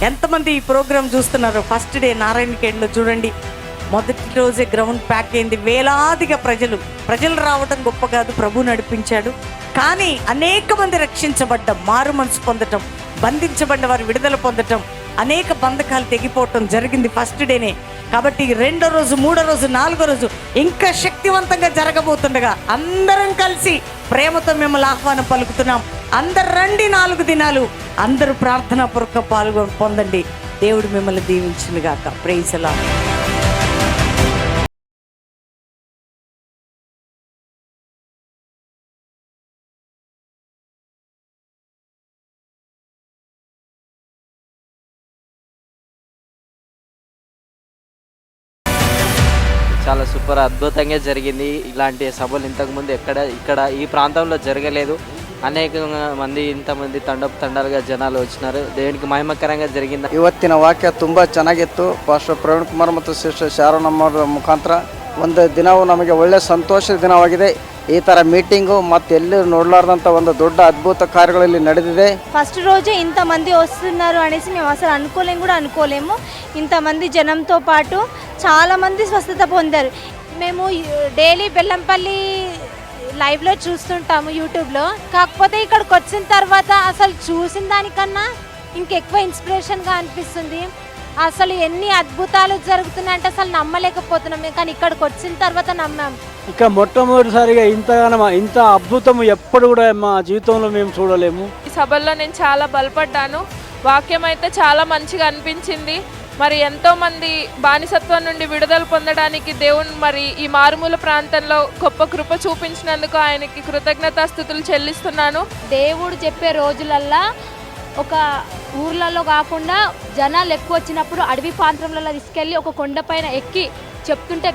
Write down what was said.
ఎంతమంది ఈ ప్రోగ్రాం చూస్తున్నారు? ఫస్ట్ డే నారాయణఖేడ్లో చూడండి, మొదటి రోజే గ్రౌండ్ ప్యాక్ అయింది. వేలాదిగా ప్రజలు రావడం గొప్ప కాదు, ప్రభు నడిపించాడు. కానీ అనేక మంది రక్షించబడ్డం, మారు మనసు పొందటం, బంధించబడిన వారు విడుదల పొందటం, అనేక బంధకాలు తెగిపోవటం జరిగింది ఫస్ట్ డేనే. కాబట్టి రెండో రోజు, మూడో రోజు, నాలుగో రోజు ఇంకా శక్తివంతంగా జరగబోతుండగా అందరం కలిసి ప్రేమతో మిమ్మల్ని ఆహ్వానం పలుకుతున్నాం. అందరు రండి, 4 దినాలు అందరూ ప్రార్థనా పూర్వక పొందండి. దేవుడు మిమ్మల్ని దీవించును గాక. Praise the Lord. చాలా సూపర్ అద్భుతంగా జరిగింది. ఇలాంటి సభలు ఇంతకుముందు ఇక్కడ ఈ ప్రాంతంలో జరగలేదు. అనేక మంది ఇంతమంది తండాలుగా జనాలు వచ్చినారు. దేవునికి ಮಹಿಮಕರಂగా జరిగింది. ಇವತ್ತಿನ ವಾಕ್ಯ ತುಂಬ ಚೆನ್ನಾಗಿತ್ತು. ಪಾಸ್ಟರ್ ಪ್ರವೀಣ್ ಕುಮಾರ್ ಮತ್ತು ಸಿಸ್ಟರ್ ಶಾರೋನಮ್ಮರ ಮುಖಾಂತರ ಒಂದು ದಿನವೂ ನಮಗೆ ಒಳ್ಳೆಯ ಸಂತೋಷದ ದಿನವಾಗಿದೆ. ఈ ತರ మీటింగు ಮತ್ತೆ ಎಲ್ಲೂ ನೋಡಲಾರದಂತ ಒಂದು ದೊಡ್ಡ ಅದ್ಭುತ ಕಾರ್ಯಗಳಲ್ಲಿ ನಡೆದಿದೆ. ఫస్ట్ రోజే ఇంతమంది వస్తున్నారు అనేసి మేము అసలు అనుకోలేము. ఇంతమంది జనంతో పాటు చాలామంది స్వస్థత పొందారు. మేము డైలీ బెల్లంపల్లి లైవ్లో చూస్తుంటాము యూట్యూబ్లో. కాకపోతే ఇక్కడికి వచ్చిన తర్వాత అసలు చూసిన దానికన్నా ఇంకెక్కువ ఇన్స్పిరేషన్గా అనిపిస్తుంది. అసలు ఎన్ని అద్భుతాలు జరుగుతున్నాయంటే అసలు నమ్మలేకపోతున్నాం. కానీ ఇక్కడికి వచ్చిన తర్వాత నమ్మాం. ఇక మొట్టమొదటిసారిగా ఇంత అద్భుతం ఎప్పుడు కూడా మా జీవితంలో మేము చూడలేము. ఈ సభల్లో నేను చాలా బలపడ్డాను. వాక్యం అయితే చాలా మంచిగా అనిపించింది. మరి ఎంతోమంది బానిసత్వం నుండి విడుదల పొందడానికి దేవుని మరి ఈ మారుమూల ప్రాంతంలో గొప్ప కృప చూపించినందుకు ఆయనకి కృతజ్ఞతాస్తుతులు చెల్లిస్తున్నాను. దేవుడు చెప్పే రోజులల్లా ఒక ఊర్లలో కాకుండా జనాలు ఎక్కువ వచ్చినప్పుడు అడవి ప్రాంతంలో తీసుకెళ్ళి ఒక కొండపైన ఎక్కి చెప్తుంటే